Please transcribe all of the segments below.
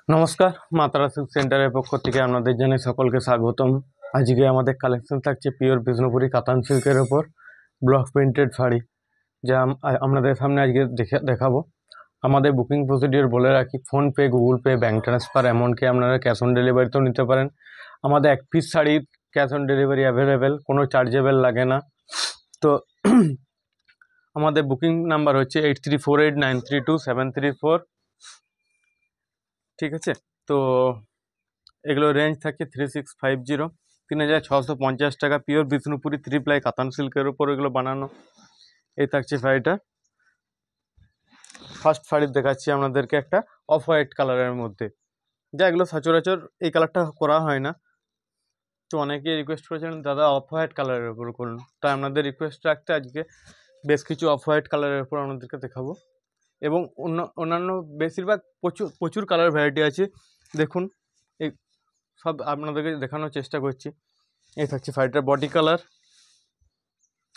নমস্কার, মা তারা সিল্ক সেন্টারের পক্ষ থেকে আপনাদের জানাই সকলকে স্বাগতম। আজকে আমাদের কালেকশন থাকছে পিওর বিষ্ণুপুরি কাতান সিল্কের ওপর ব্লক প্রিন্টেড শাড়ি, যা আপনাদের সামনে আজকে দেখাবো। আমাদের বুকিং প্রসিডিওর বলে রাখি, PhonePe, Google pay, bank transfer, এমনকি আপনারা ক্যাশ অন ডেলিভারিতেও নিতে পারেন। আমাদের এক পিস শাড়ির ক্যাশ অন ডেলিভারি অ্যাভেলেবেল, কোনো চার্জেবল লাগে না। তো আমাদের বুকিং নাম্বার হচ্ছে 8348932734। ঠিক আছে, তো এগুলো রেঞ্জ থাকে 3650, 3650 টাকা। পিওর বিষ্ণুপুরি 3 প্লাই কাতান সিল্কের উপর এগুলো বানানো। এই থাকছে শাড়িটা। ফার্স্ট শাড়ি দেখাচ্ছি আপনাদেরকে একটা অফ হোয়াইট কালারের মধ্যে, যা এগুলো সচরাচর এই কালারটা করা হয় না। তো অনেকে রিকোয়েস্ট করেছেন দাদা অফ হোয়াইট কালারের উপর করুন, তাই আপনাদের রিকোয়েস্ট রাখতে আজকে বেশ কিছু অফ হোয়াইট কালারের উপর আপনাদেরকে দেখাবো। এবং অন্যান্য বেশিরভাগ প্রচুর কালার ভ্যারাইটি আছে। দেখুন, এই সব আপনাদেরকে দেখানোর চেষ্টা করছি। এই থাকছে শাড়িটার বডি কালার,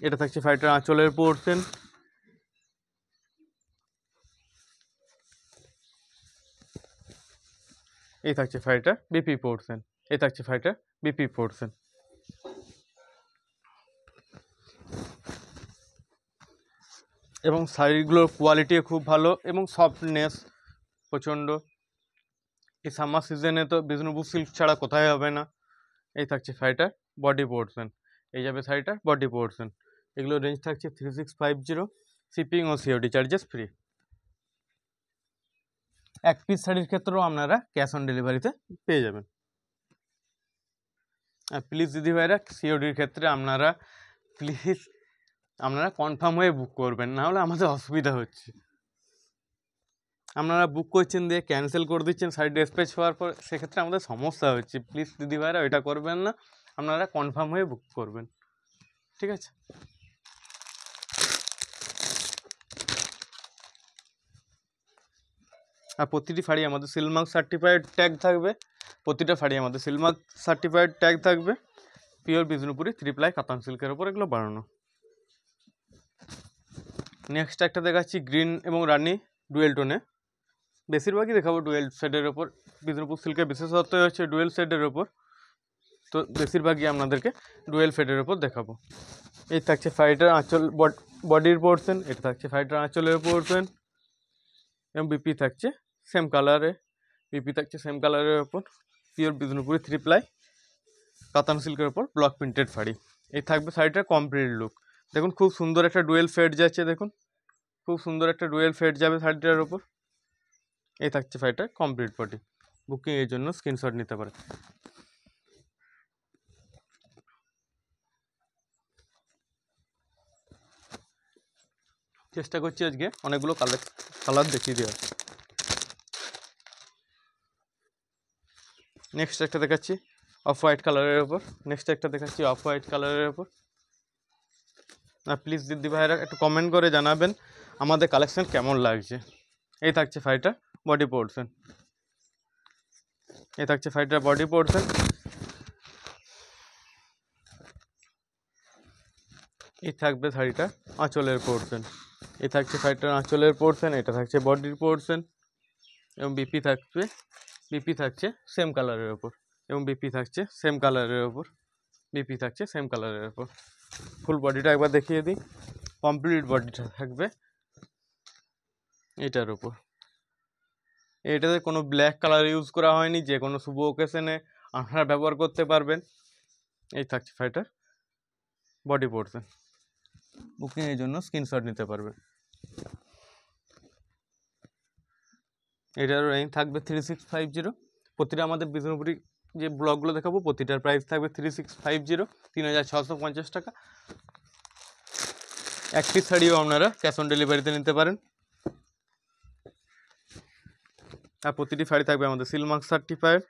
এটা থাকছে শাড়িটার আঁচলের পোর্শন, এই থাকছে শাড়িটার বিপি পোর্শন, এই থাকছে শাড়িটার বিপি পোর্শন। এবং শাড়িগুলোর কোয়ালিটিও খুব ভালো এবং সফটনেস প্রচণ্ড। এই সামার সিজনে তো বিষ্ণুপুর সিল্ক ছাড়া কোথায় হবে না। এই থাকছে শাড়িটার বডি পোর্শন, এই যাবে শাড়িটার বডি পোর্শন। এগুলো রেঞ্জ থাকছে 3650, শিপিং ও সিওডি চার্জেস ফ্রি। এক পিস শাড়ির ক্ষেত্রেও আপনারা ক্যাশ অন ডেলিভারিতে পেয়ে যাবেন। আর প্লিজ দিদিভাইরা, সিওডির ক্ষেত্রে আপনারা কনফার্ম হয়ে বুক করবেন, না হলে আমাদের অসুবিধা হচ্ছে। আপনারা বুক করছেন দিয়ে ক্যান্সেল করে দিচ্ছেন শাড়ি ডিসপ্যাচ হওয়ার পর, সেক্ষেত্রে আমাদের সমস্যা হচ্ছে। প্লিজ দিদিভাইরা ওইটা করবেন না, আপনারা কনফার্ম হয়ে বুক করবেন, ঠিক আছে? আর প্রতিটি শাড়ি আমাদের সিলমার্ক সার্টিফাইড ট্যাগ থাকবে, প্রতিটা শাড়ি আমাদের সিলমার্ক সার্টিফাইড ট্যাগ থাকবে। পিওর বিষ্ণুপুরি 3 প্লাই কাতান সিল্কের ওপর এগুলো বানানো। নেক্সট একটা দেখাচ্ছি গ্রিন এবং রানি ডুয়েল টোনে, বেশিরভাগই দেখাবো ডুয়েল শেডের ওপর। বিষ্ণুপুর সিল্কের বিশেষত্ব হচ্ছে ডুয়েল শেডের ওপর, তো বেশিরভাগই আপনাদেরকে ডুয়েল শেডের ওপর দেখাবো। এই থাকছে শাড়িটার আঁচল, বডির পোর্শন, এটা থাকছে শাড়িটার আঁচলের পোর্শন, এবং বিপি থাকছে সেম কালারে, বিপি থাকছে সেম কালারের ওপর। পিওর বিষ্ণুপুরি 3 প্লাই কাতান সিল্কের ওপর ব্লক প্রিন্টেড শাড়ি। এই থাকবে শাড়িটার কমপ্লিট লুক। দেখুন, খুব সুন্দর একটা ডুয়েল ফেড যাচ্ছে, দেখুন খুব সুন্দর একটা ডুয়েল ফেড যাবে শাড়িটার ওপর। এই থাকছে শাড়িটার কমপ্লিট বডি। বুকিংয়ের জন্য স্ক্রিনশট নিতে পারে। চেষ্টা করছি আজকে অনেকগুলো কালার দেখিয়ে দেওয়া। নেক্সট একটা দেখাচ্ছি অফ হোয়াইট কালারের ওপর, নেক্সট একটা দেখাচ্ছি অফ হোয়াইট কালারের ওপর। আর প্লিজ দিদি ভাইরা একটু কমেন্ট করে জানাবেন আমাদের কালেকশন কেমন লাগছে। এই থাকছে শাড়িটার বডি পোর্শন, এই থাকছে শাড়িটার বডি পোর্শন, এই থাকবে শাড়িটা আঁচলের পোর্শন, এই থাকছে শাড়িটার আঁচলের পোর্শন, এটা থাকছে বডির পোর্শন। এবং বিপি থাকছে সেম কালারের ওপর, এবং বিপি থাকছে সেম কালারের ওপর, বিপি থাকছে সেম কালারের ওপর। ফুল বডিটা একবার দেখিয়ে দিই। কমপ্লিট বডিটা থাকবে এটার ওপর। এটাতে কোনো ব্ল্যাক কালার ইউজ করা হয়নি, যে কোনো শুভ ওকেশনে আপনারা ব্যবহার করতে পারবেন। এই থাকছে শাড়িটার বডি পোর্শন। বুকিংয়ের জন্য স্ক্রিনশট নিতে পারবেন। এটার রেঞ্জ থাকবে 3650। প্রতিটা আমাদের বিষ্ণুপুরি যে ব্লগগুলো দেখাবো প্রতিটার প্রাইস থাকবে 3650, 3650 টাকা। এক পিস শাড়িও আপনারা ক্যাশ অন ডেলিভারিতে নিতে পারেন। আর প্রতিটি শাড়ি থাকবে আমাদের সিলমার্ক সার্টিফাইড।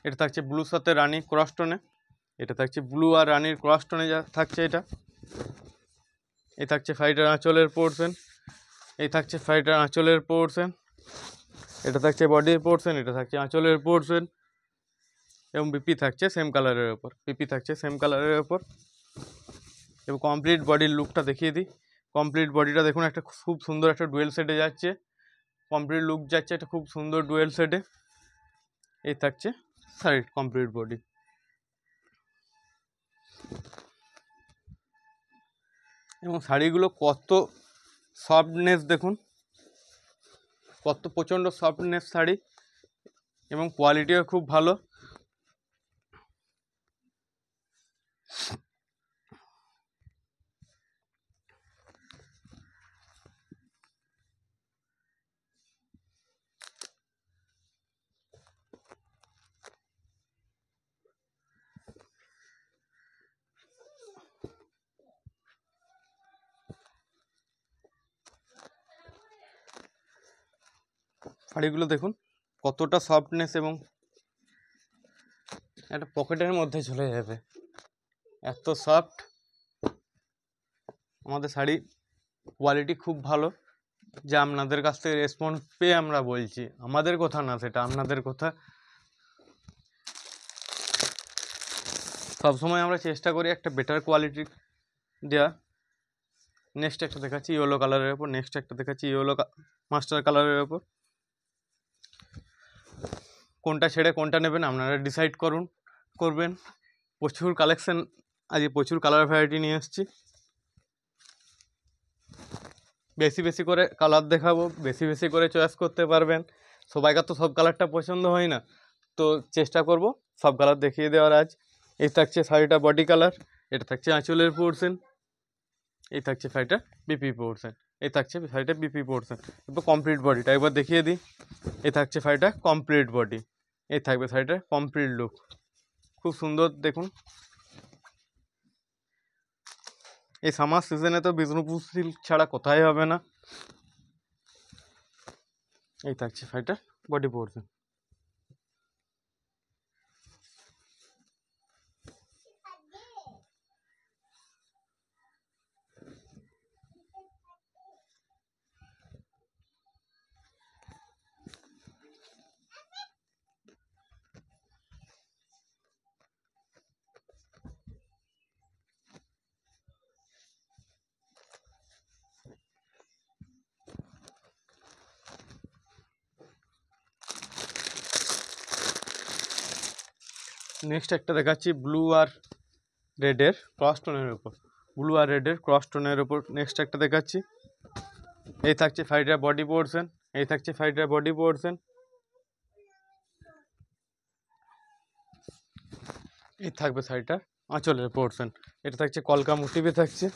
এটা থাকছে ব্লুর সাথে রানি ক্রসটোনে, এটা থাকছে ব্লু আর রানির ক্রসটোনে যা থাকছে এটা। এই থাকছে শাড়িটার আঁচলের পোর্শন, এই থাকছে শাড়িটার আঁচলের পোর্শন, এটা থাকছে বডির পোর্শন, এটা থাকছে আঁচলের পোর্শন। এবং বিপি থাকছে সেম কালারের ওপর, বিপি থাকছে সেম কালারের ওপর। এবং কমপ্লিট বডির লুকটা দেখিয়ে দিই। কমপ্লিট বডিটা দেখুন, একটা খুব সুন্দর একটা ডুয়েল সেটে যাচ্ছে। কমপ্লিট লুক যাচ্ছে, এটা খুব সুন্দর ডুয়েল সেটে। এই থাকছে শাড়ির কমপ্লিট বডি। এবং শাড়িগুলো কত সফটনেস দেখুন, কত প্রচণ্ড সফটনেস শাড়ি, এবং কোয়ালিটিও খুব ভালো। শাড়িগুলো দেখুন কতটা সফটনেস, এবং একটা পকেটের মধ্যে চলে যাবে, এত সফট। আমাদের শাড়ি কোয়ালিটি খুব ভালো, যা আপনাদের কাছ থেকে রেসপন্স পেয়ে আমরা বলছি, আমাদের কথা না, সেটা আপনাদের কথা। সবসময় আমরা চেষ্টা করি একটা বেটার কোয়ালিটি দেওয়া। নেক্সট একটা দেখাচ্ছি ইয়েলো কালারের ওপর, নেক্সট একটা দেখাচ্ছি ইয়েলো মাস্টার কালারের ওপর। কোনটা ছেড়ে কোনটা নেবেন আপনারা ডিসাইড করবেন। প্রচুর কালেকশন, আজকে প্রচুর কালার ভ্যারাইটি নিয়ে এসেছি। বেশি বেশি করে কালার দেখাবো, বেশি বেশি করে চয়েস করতে পারবেন। সবাইকার তো সব কালারটা পছন্দ হয় না, তো চেষ্টা করব সব কালার দেখিয়ে দেওয়ার আজ। এই থাকছে শাড়িটা বডি কালার, এটা থাকছে আঁচলের পোর্শন, এই থাকছে শাড়িটা বিপি পোর্শন, এই থাকছে শাড়িটা বিপি পোর্শন। এরপর কমপ্লিট বডিটা একবার দেখিয়ে দিই। এই থাকছে শাড়িটা কমপ্লিট বডি, এই থাকবে শাড়িটার কমপ্লিট লুক, খুব সুন্দর দেখুন। এই সামার সিজনে তো বিষ্ণুপুর সিল্ক ছাড়া কোথায় হবে না। এই থাকছে শাড়িটার বডি পোর্শন। নেক্সট একটা দেখাচ্ছি ব্লু আর রেডের ক্রস টোনের উপর, ব্লু আর রেডের ক্রস টোনের উপর নেক্সট একটা দেখাচ্ছি। এই থাকছে শাড়িটার বডি পোর্শন, এই থাকছে শাড়িটার বডি পোর্শন, এই থাকবে শাড়িটার আঁচলের পোর্শন, এটা থাকছে কলকা মোটিভে থাকছে।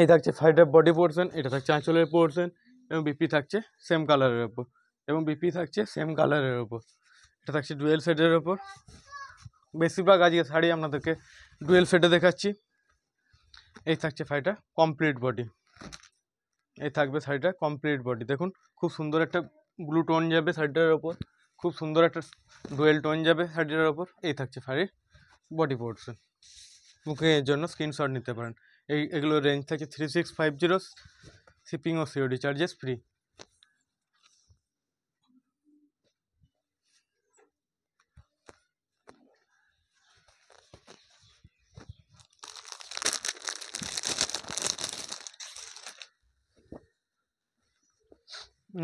এই থাকছে শাড়িটার বডি পোর্শন, এটা থাকছে আঁচলের পোর্শন, এবং বিপি থাকছে সেম কালারের ওপর, এবং বিপি থাকছে সেম কালারের ওপর। এটা থাকছে ডুয়েল সেটের ওপর। বেশিরভাগ আজকে শাড়ি আপনাদেরকে ডুয়েল সেটে দেখাচ্ছি। এই থাকছে শাড়িটা কমপ্লিট বডি, এই থাকবে শাড়িটা কমপ্লিট বডি। দেখুন খুব সুন্দর একটা ব্লু টোন যাবে শাড়িটার ওপর, খুব সুন্দর একটা ডুয়েল টোন যাবে শাড়িটার ওপর। এই থাকছে শাড়ির বডি পোর্শন। বুকিংয়ের জন্য স্ক্রিনশট নিতে পারেন। এগুলোর রেঞ্জ থাকে 3650, শিপিং ও সিওডি চার্জেস ফ্রি।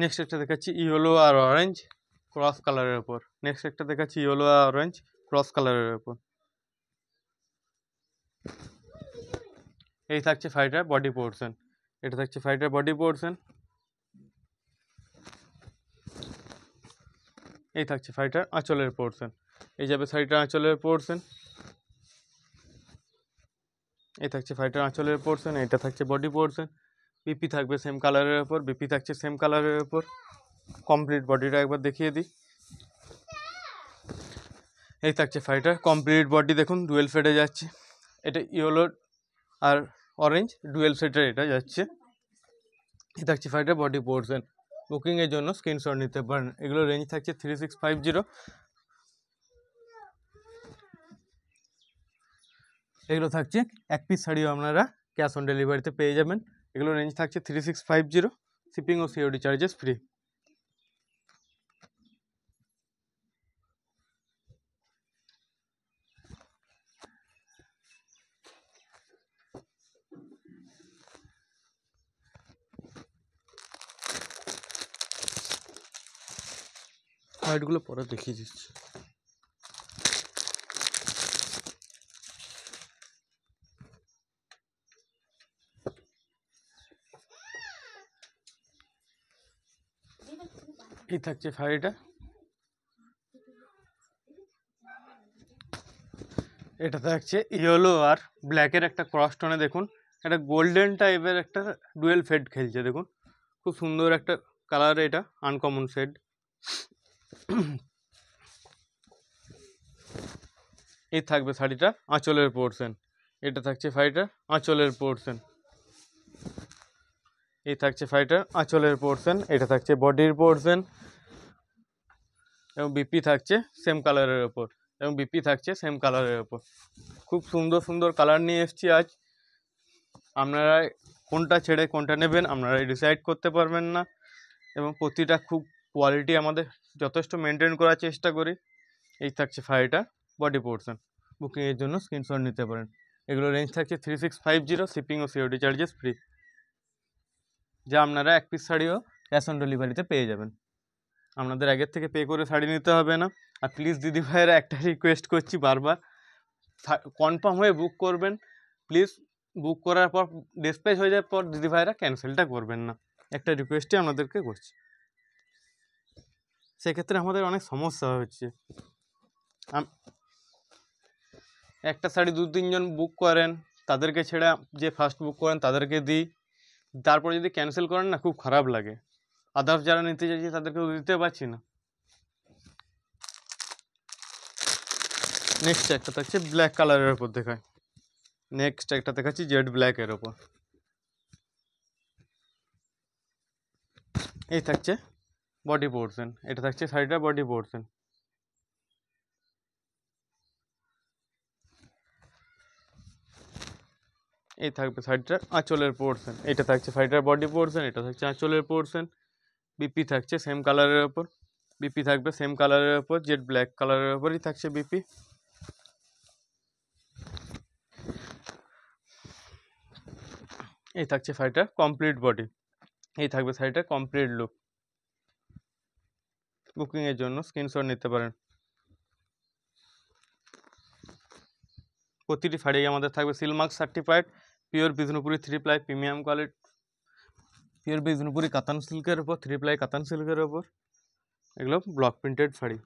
নেক্সট একটা দেখাচ্ছি ইয়েলো আর অরেঞ্জ ক্রস কালারের ওপর, নেক্সট একটা দেখাচ্ছি ইয়েলো আর অরেঞ্জ ক্রস কালারের ওপর। এই থাকছে শাড়িটার বডি পোর্শন, এটা থাকছে শাড়িটার বডি পোর্শন, এই থাকছে শাড়িটার আঁচলের পোর্শন, এই যাবে শাড়িটার আঁচলের পোর্শন, এই থাকছে শাড়িটার আঁচলের পোর্শন, এটা থাকছে বডি পোর্শন। বিপি থাকবে সেম কালারের ওপর, বিপি থাকছে সেম কালারের ওপর। কমপ্লিট বডিটা একবার দেখিয়ে দিই। এই থাকছে শাড়িটার কমপ্লিট বডি, দেখুন ডুয়েল শেডে যাচ্ছে, এটা ইয়েলো আর অরেঞ্জ ডুয়েল শেডের এটা যাচ্ছে। এই থাকছে শাড়িটার বডি পোর্শন। বুকিংয়ের জন্য স্ক্রিনশট নিতে পারেন। এগুলো রেঞ্জ থাকছে 3650। এগুলো থাকছে এক পিস শাড়িও আপনারা ক্যাশ অন ডেলিভারিতে পেয়ে যাবেন। এগুলো রেঞ্জ থাকছে 3650, শিপিং ও সিওডি চার্জেস ফ্রি। শার্টগুলো পরে দেখিয়ে দিচ্ছি। এই থাকছে শাড়িটা, এটা থাকছে ইয়েলো আর ব্ল্যাকের একটা ক্রস টোনে, দেখুন একটা গোল্ডেন টাইপের একটা ডুয়েল ফেড খেলছে, দেখুন খুব সুন্দর একটা কালার, এটা আনকমন শেড। এই থাকবে শাড়িটা আঁচলের পোর্শন, এটা থাকছে শাড়িটার আঁচলের পোর্শন। এই থাকছে শাড়িটার আঁচলের পোর্শন, এটা থাকছে বডির পোর্শন, এবং বিপি থাকছে সেম কালারের ওপর, এবং বিপি থাকছে সেম কালারের ওপর। খুব সুন্দর সুন্দর কালার নিয়ে এসেছি আজ, আপনারা কোনটা ছেড়ে কোনটা নেবেন আপনারা ডিসাইড করতে পারবেন না, এবং প্রতিটা খুব কোয়ালিটি আমাদের যথেষ্ট মেনটেন করার চেষ্টা করি। এই থাকছে শাড়িটা বডি পোর্শন, বুকিংয়ের জন্য স্ক্রিনশট নিতে পারেন। এগুলো রেঞ্জ থাকছে 3650, শিপিং ও সিওডি চার্জেস ফ্রি, যা আপনারা এক পিস শাড়িও ক্যাশ অন ডেলিভারিতে পেয়ে যাবেন। আপনাদের আগের থেকে পে করে শাড়ি নিতে হবে না। আর প্লিজ দিদি ভাইয়েরা একটা রিকোয়েস্ট করছি বারবার, কনফার্ম হয়ে বুক করবেন প্লিজ। বুক করার পর ডিসপ্যাচ হয়ে যাওয়ার পর দিদি ভাইয়েরা ক্যান্সেলটা করবেন না, একটা রিকোয়েস্টই আপনাদেরকে করছি। সেক্ষেত্রে আমাদের অনেক সমস্যা হচ্ছে, একটা শাড়ি 2-3 জন বুক করেন, তাদেরকে ছেড়ে যে ফার্স্ট বুক করেন তাদেরকে দিই, তারপর যদি ক্যান্সেল করেন না খুব খারাপ লাগে। আদার্স যারা নিতে চাইছে তাদেরকে দিতে পারছি না। নেক্সট একটা থাকছে ব্ল্যাক কালারের ওপর দেখায়, নেক্সট একটা দেখাচ্ছি জেড ব্ল্যাকের ওপর। এই থাকছে বডি পোর্শন, এটা থাকছে শাড়িটার বডি পোর্শন। এই থাকবে শাড়িটার আঁচলের পোর্শন, এটা থাকছে শাড়িটার বডি পোর্শন, এটা থাকছে আঁচলের পোর্শন। বিপি থাকছে সেম কালারের ওপর, বিপি থাকবে সেম কালারের ওপর, জেড ব্ল্যাক কালারের ওপরই থাকছে বিপি। এই থাকছে শাড়িটার কমপ্লিট বডি, এই থাকবে শাড়িটার কমপ্লিট লুক। বুকিংয়ের জন্য স্ক্রিনশট নিতে পারেন। প্রতিটি শাড়ি আমাদের থাকবে Silk Mark certified pure Bishnupuri 3 ply premium quality, pure Bishnupuri কাতান সিল্কের ওপর, 3 প্লাই কাতান সিল্কের ওপর, এগুলো ব্লক প্রিন্টেড শাড়ি।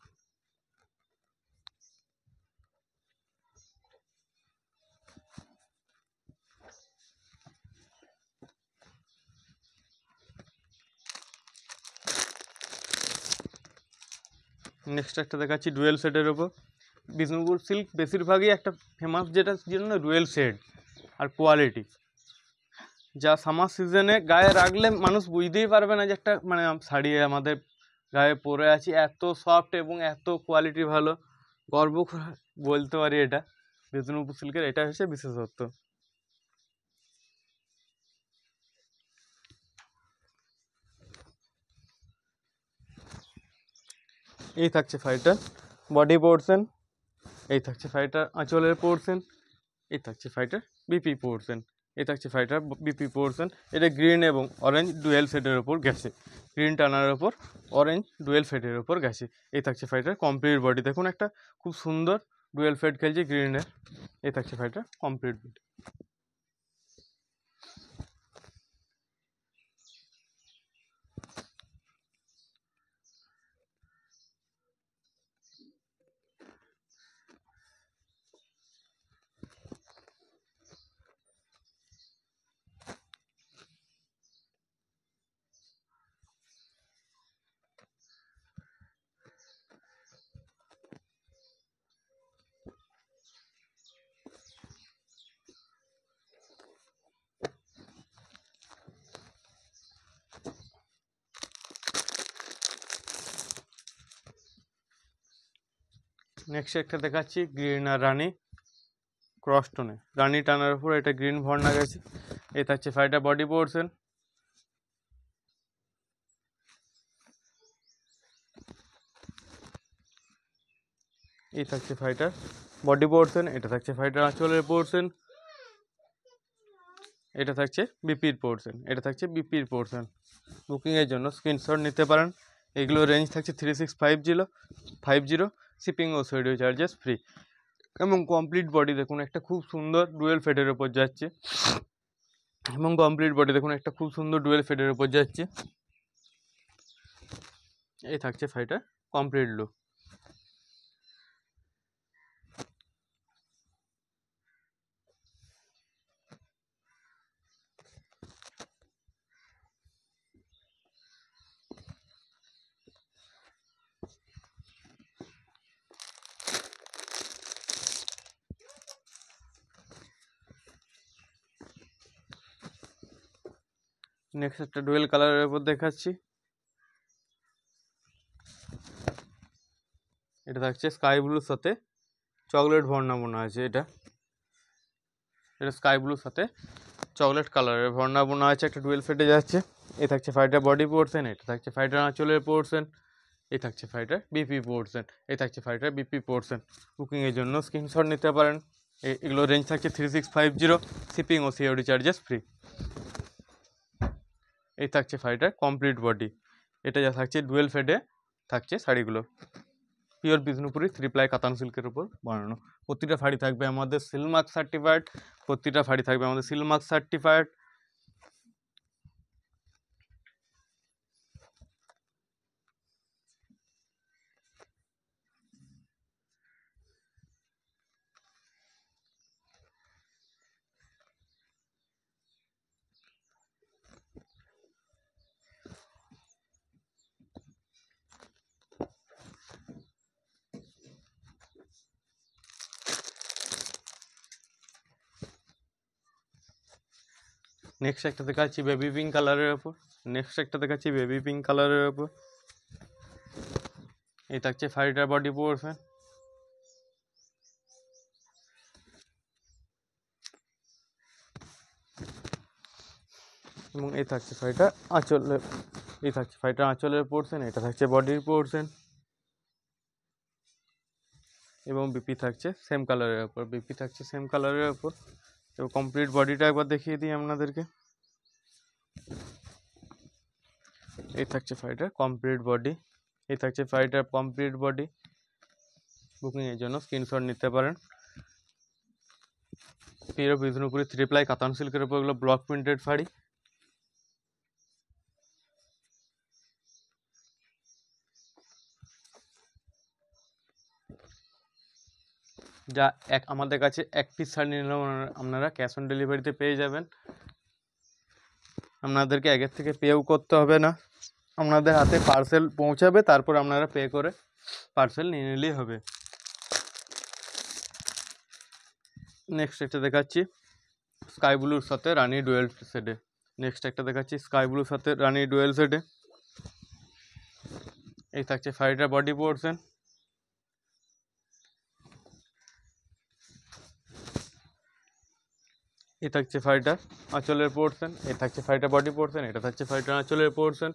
নেক্সট একটা দেখাচ্ছি ডুয়েল শেডের ওপর। বিষ্ণুপুর সিল্ক বেশিরভাগই একটা ফেমাস যেটার জন্য ডুয়েল শেড আর কোয়ালিটি, যা সামার সিজনে গায়ে রাখলে মানুষ বুঝতেই পারবে না যে একটা মানে শাড়ি আমাদের গায়ে পরে আছি, এত সফট এবং এত কোয়ালিটি ভালো, গর্ব করে বলতে পারি এটা বিষ্ণুপুর সিল্কের, এটা হচ্ছে বিশেষত্ব। এই থাকছে শাড়িটার বডি পোর্শন, এই থাকছে শাড়িটার আঁচলের পোর্শন, এই থাকছে শাড়িটার বিপি পোর্শন, এই থাকছে শাড়িটার বিপি পোর্শন। এটা গ্রিন এবং অরেঞ্জ ডুয়েল শেডের ওপর গেছে, গ্রিন টানার ওপর অরেঞ্জ ডুয়েল শেডের ওপর গেছে। এই থাকছে শাড়িটার কমপ্লিট বডি, দেখুন একটা খুব সুন্দর ডুয়েল শেড খেলছে গ্রিনের। এই থাকছে শাড়িটার কমপ্লিট বডি। নেক্সট একটা দেখাচ্ছি গ্রিন আর রানি ক্রস টোনে, রানি টানার উপর এটা গ্রিন ভর্না গেছে। এই থাকছে শাড়িটা বডি পোর্শন, এই থাকছে শাড়িটার বডি পোর্শন, এটা থাকছে শাড়িটার আঁচলের পোর্শন, এটা থাকছে বিপির পোর্শন, এটা থাকছে বিপির পোর্শন। বুকিংয়ের জন্য স্ক্রিনশট নিতে পারেন। এগুলো রেঞ্জ থাকছে 3650, শিপিং ও সুইডিশ চার্জেস ফ্রি। এবং কমপ্লিট বডি দেখুন একটা খুব সুন্দর ডুয়েল ফেডের ওপর যাচ্ছে, এবং কমপ্লিট বডি দেখুন একটা খুব সুন্দর ডুয়েল ফেডের ওপর যাচ্ছে। এই থাকছে শাড়িটার কমপ্লিট লুক। নেক্সট একটা ডুয়েল কালারের উপর দেখাচ্ছি। এটা থাকছে স্কাই ব্লুর সাথে চকলেট ভর্না বোনা আছে। এটা স্কাই ব্লুর সাথে চকলেট কালারের ভর্না বোনা আছে, একটা ডুয়েল ফেটে যাচ্ছে। এই থাকছে ফাইটার বডি পোর্শন, এটা থাকছে ফাইটার আঁচলের পোর্শন, এই থাকছে ফাইটার বিপি পোর্শন, এই থাকছে ফাইটার বিপি পোর্শন। বুকিংয়ের জন্য স্ক্রিনশট নিতে পারেন। এগুলো রেঞ্জ থাকছে 3650, শিপিং ও সিওডি চার্জেস ফ্রি। এই থাকছে ফাইটার কমপ্লিট বডি। এটা যা থাকছে ডুয়েল ফেডে থাকছে শাড়িগুলো, পিওর বিষ্ণুপুরি 3 প্লাই কাতান সিল্কের উপর বানানো। প্রতিটা শাড়ি থাকবে আমাদের সিলমার্ক সার্টিফাইড, প্রতিটা শাড়ি থাকবে আমাদের সিলমার্ক সার্টিফাইড। নেক্সট একটা দেখাচ্ছি বেবি পিঙ্ক কালারের উপর, এই থাকছে শাড়িটার বডি পোর্শন, এবং এই থাকছে শাড়িটার আঁচলের পোর্শন, এটা থাকছে বডির পোর্শন, এবং বিপি থাকছে সেম কালারের উপর। তো কমপ্লিট বডিটা একবার দেখিয়ে দিই আপনাদেরকে। এই থাকছে শাড়িটার কমপ্লিট বডি, বুকিংয়ের জন্য স্ক্রিনশট নিতে পারেন। পিওর বিষ্ণুপুরি 3 প্লাই কাতান সিল্কের উপর এগুলো ব্লক প্রিন্টেড শাড়ি। যা আমাদের কাছে এক পিস শাড়ি নিলেও আপনারা ক্যাশ অন ডেলিভারিতে পেয়ে যাবেন। আপনাদেরকে আগের থেকে পেও করতে হবে না, আপনাদের হাতে পার্সেল পৌঁছাবে, তারপর আপনারা পে করে পার্সেল নিয়ে নিলেই হবে। নেক্সট একটা দেখাচ্ছি স্কাই ব্লুর সাথে রানি ডুয়েল শেডে, এই থাকছে শাড়িটার বডি পোর্শন, এই থাকছে শাড়িটার আঁচলের পোর্শন, এই থাকছে শাড়িটার বডি পোর্শন, এটা থাকছে শাড়িটার আঁচলের পোর্শন,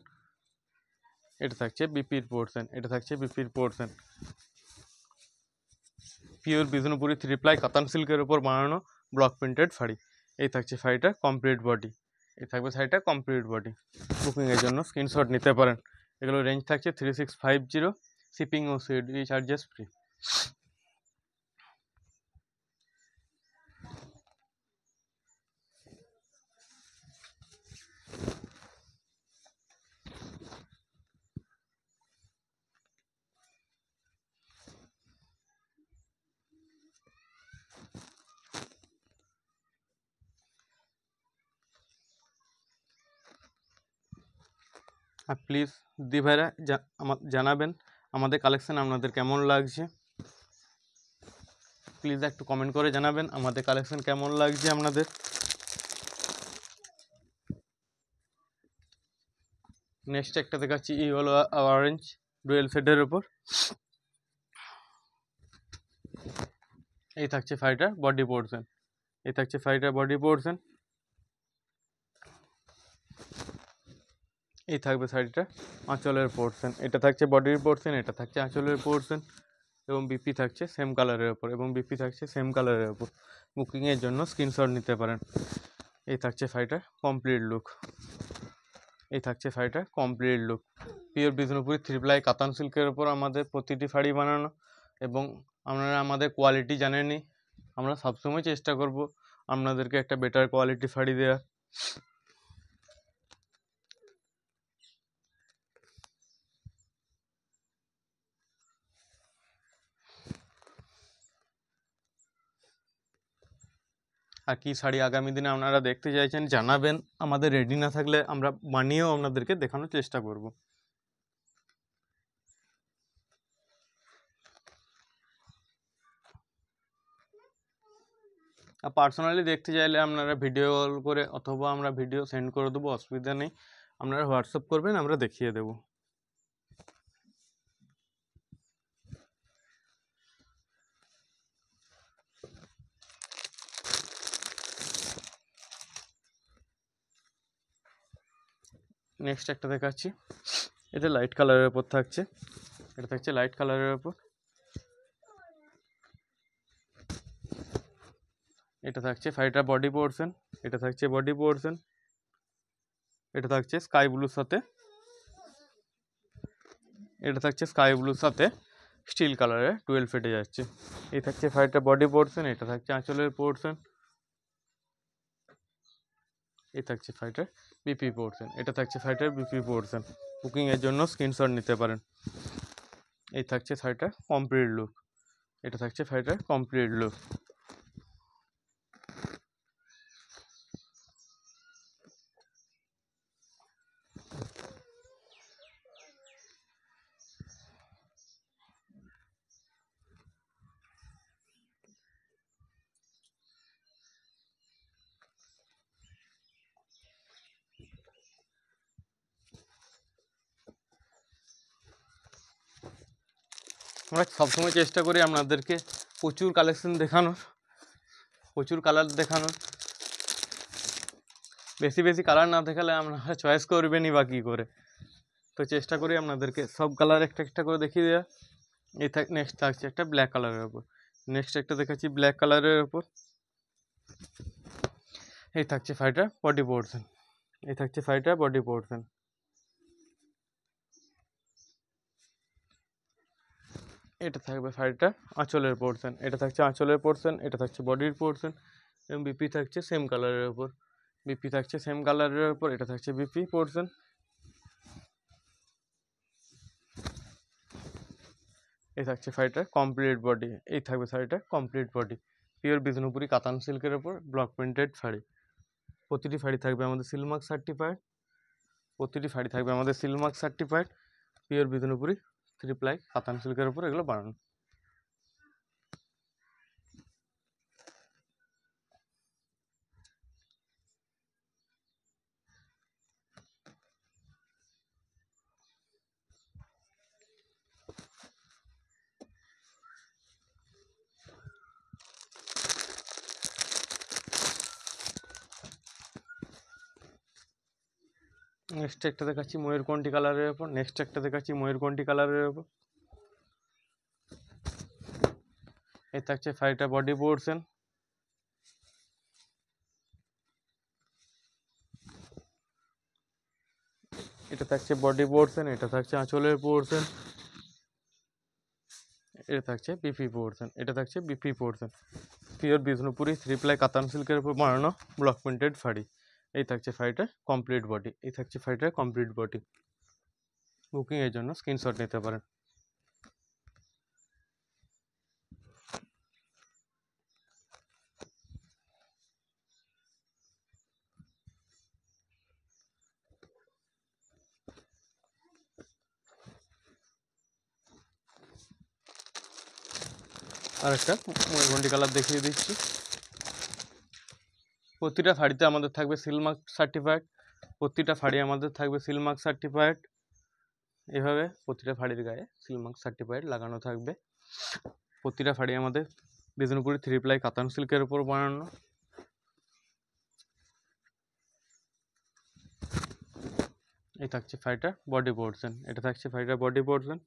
এটা থাকছে বিপির পোর্শন। পিওর বিষ্ণুপুরি 3 প্লাই কাতান সিল্কের উপর বানানো ব্লক প্রিন্টেড শাড়ি। এই থাকছে শাড়িটার কমপ্লিট বডি, বুকিংয়ের জন্য স্ক্রিনশট নিতে পারেন। এগুলো রেঞ্জ থাকছে 3650, শিপিং ও সুইডিশ চার্জেস ফ্রি। আর প্লিজ দি ভাইরা জানাবেন আমাদের কালেকশান আপনাদের কেমন লাগছে, প্লিজ একটু কমেন্ট করে জানাবেন আমাদের কালেকশান কেমন লাগছে আপনাদের। নেক্সট একটা দেখাচ্ছি ইয়েলো অরেঞ্জ ডুয়েল শেডের উপর, এই থাকছে শাড়িটার বডি পোর্শন, এই থাকবে শাড়িটা আঁচলের পোর্শন, এটা থাকছে বডির পোর্শন, এটা থাকছে আঁচলের পোর্শন, এবং বিপি থাকছে সেম কালারের উপর, বুকিংয়ের জন্য স্ক্রিনশট নিতে পারেন। এই থাকছে শাড়িটার কমপ্লিট লুক। এই থাকছে শাড়িটার complete look. Pure Bishnupuri 3 ply কাতান সিল্কের ওপর আমাদের প্রতিটি শাড়ি বানানো, এবং আপনারা আমাদের কোয়ালিটি জানেনই, আমরা সবসময় চেষ্টা করব আপনাদেরকে একটা বেটার কোয়ালিটি শাড়ি দেওয়ার। আর কি শাড়ি আগামী দিনে আপনারা দেখতে চাইছেন জানাবেন, আমাদের রেডি না থাকলে আমরা বানিয়েও আপনাদেরকে দেখানোর চেষ্টা করব। আর পার্সোনালি দেখতে চাইলে আপনারা ভিডিও কল করে অথবা আমরা ভিডিও সেন্ড করে দেবো, অসুবিধা নেই, আপনারা হোয়াটসঅ্যাপ করবেন, আমরা দেখিয়ে দেবো। নেক্সট একটা দেখাচ্ছি, এটা লাইট কালারের ওপর থাকছে, এটা থাকছে লাইট কালারের ওপর। এটা থাকছে শাড়িটার বডি পোর্শন, এটা থাকছে বডি পোর্শন, এটা থাকছে স্কাই ব্লুর সাথে, এটা থাকছে স্কাই ব্লুর সাথে স্টিল কালারের 12 ফেটে যাচ্ছে। এই থাকছে শাড়িটার বডি পোর্শন, এটা থাকছে আঁচলের পোর্শন, এই থাকছে শাড়িটার বিপি পোর্শন, এটা থাকছে শাড়িটার বিপি পোর্শন। বুকিংয়ের জন্য স্ক্রিনশট নিতে পারেন। এই থাকছে শাড়িটার কমপ্লিট লুক, এটা থাকছে শাড়িটার কমপ্লিট লুক। আমরা সবসময় চেষ্টা করি আপনাদেরকে প্রচুর কালেকশন দেখানোর, প্রচুর কালার দেখানোর। বেশি বেশি কালার না দেখালে আপনারা চয়েস করবেনই বা কী করে, তো চেষ্টা করি আপনাদেরকে সব কালার একটা একটা করে দেখিয়ে দেওয়া। এই নেক্সট থাকছে একটা ব্ল্যাক কালারের ওপর, নেক্সট একটা দেখাচ্ছি ব্ল্যাক কালারের ওপর। এই থাকছে শাড়িটার বডি পোর্শন, এই থাকছে শাড়িটার বডি পোর্শন। এটা থাকবে শাড়িটা আঁচলের পোর্শন, এটা থাকছে আঁচলের পোর্শন, এটা থাকছে বডির পোর্শন, এবং বিপি থাকছে সেম কালারের ওপর, বিপি থাকছে সেম কালারের ওপর, এটা থাকছে বিপি পোর্শন। এই থাকছে শাড়িটার কমপ্লিট বডি, এই থাকবে শাড়িটার কমপ্লিট বডি। পিওর বিষ্ণুপুরি কাতান সিল্কের ওপর ব্লক প্রিন্টেড শাড়ি। প্রতিটি শাড়ি থাকবে আমাদের সিলমার্ক সার্টিফাইড, প্রতিটি শাড়ি থাকবে আমাদের Silk Mark certified. Pure Bishnupuri 3 ply কাতান সিল্কের ওপর এগুলো বানানো। নেক্সট একটা দেখাচ্ছি ময়ূরকণ্ঠী কালারের ওপর, নেক্সট একটা দেখাচ্ছি ময়ূরকণ্ঠী কালারের ওপর। এই থাকছে শাড়িটা বডি পোর্শন, এটা থাকছে বডি পোর্শন, এটা থাকছে আঁচলের পোর্শন, এটা থাকছে বিপি পোর্শন, এটা থাকছে BP portion. Pure Bishnupuri 3 ply কাতান সিল্কের উপর বানানো ব্লক প্রিন্টেড শাড়ি। এই থাকছে শাড়িটার কমপ্লিট বডি, এই থাকছে শাড়িটার কমপ্লিট বডি। বুকিংয়ের জন্য স্ক্রিনশট নিতে পারেন। আর একটা ময়ূরকণ্ঠী কালার দেখিয়ে দিচ্ছি। প্রতিটা শাড়িতে আমাদের থাকবে সিলমার্ক সার্টিফাইড, প্রতিটা শাড়ি আমাদের থাকবে সিলমার্ক সার্টিফাইড। এভাবে প্রতিটা শাড়ির গায়ে সিলমার্ক সার্টিফাইড লাগানো থাকবে। প্রতিটা শাড়ি আমাদের বিষ্ণুপুরি 3 প্লাই কাতান সিল্কের উপর বানানো। এই থাকছে শাড়িটার বডি পোর্শন, এটা থাকছে শাড়িটার বডি পোর্শন।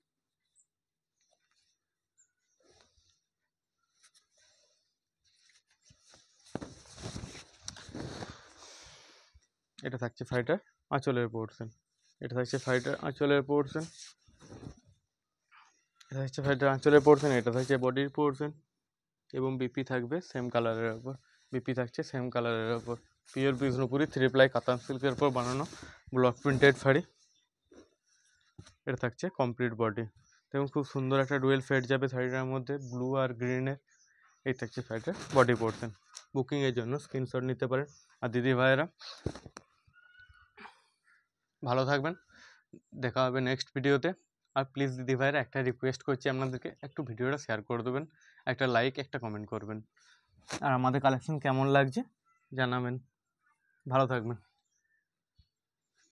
এটা থাকছে শাড়িটার আঁচলের পোর্শন, এটা থাকছে শাড়িটার আঁচলের পোর্শন, এটা হচ্ছে শাড়িটার আঁচলের পোর্শন, এটা থাকছে বডির পোর্শন এবং বিপি থাকবে সেম কালারের ওপর, বিপি থাকছে সেম কালারের ওপর। পিওর বিষ্ণুপুরি 3 প্লাই কাতান সিল্কের উপর বানানো ব্লক প্রিন্টেড শাড়ি। এটা থাকছে কমপ্লিট বডি এবং খুব সুন্দর একটা ডুয়েল ফেড যাবে শাড়িটার মধ্যে, ব্লু আর গ্রিনের। এই থাকছে শাড়িটার বডি পোর্শন। বুকিংয়ের জন্য স্ক্রিনশট নিতে পারেন। আর দিদি ভাইয়েরা ভালো থাকবেন, দেখা হবে নেক্সট ভিডিওতে। আর প্লিজ দিদি ভাইয়েরা একটা রিকোয়েস্ট করছি আপনাদেরকে, একটু ভিডিওটা শেয়ার করে দেবেন, একটা লাইক একটা কমেন্ট করবেন, আর আমাদের কালেকশন কেমন লাগছে জানাবেন। ভালো থাকবেন।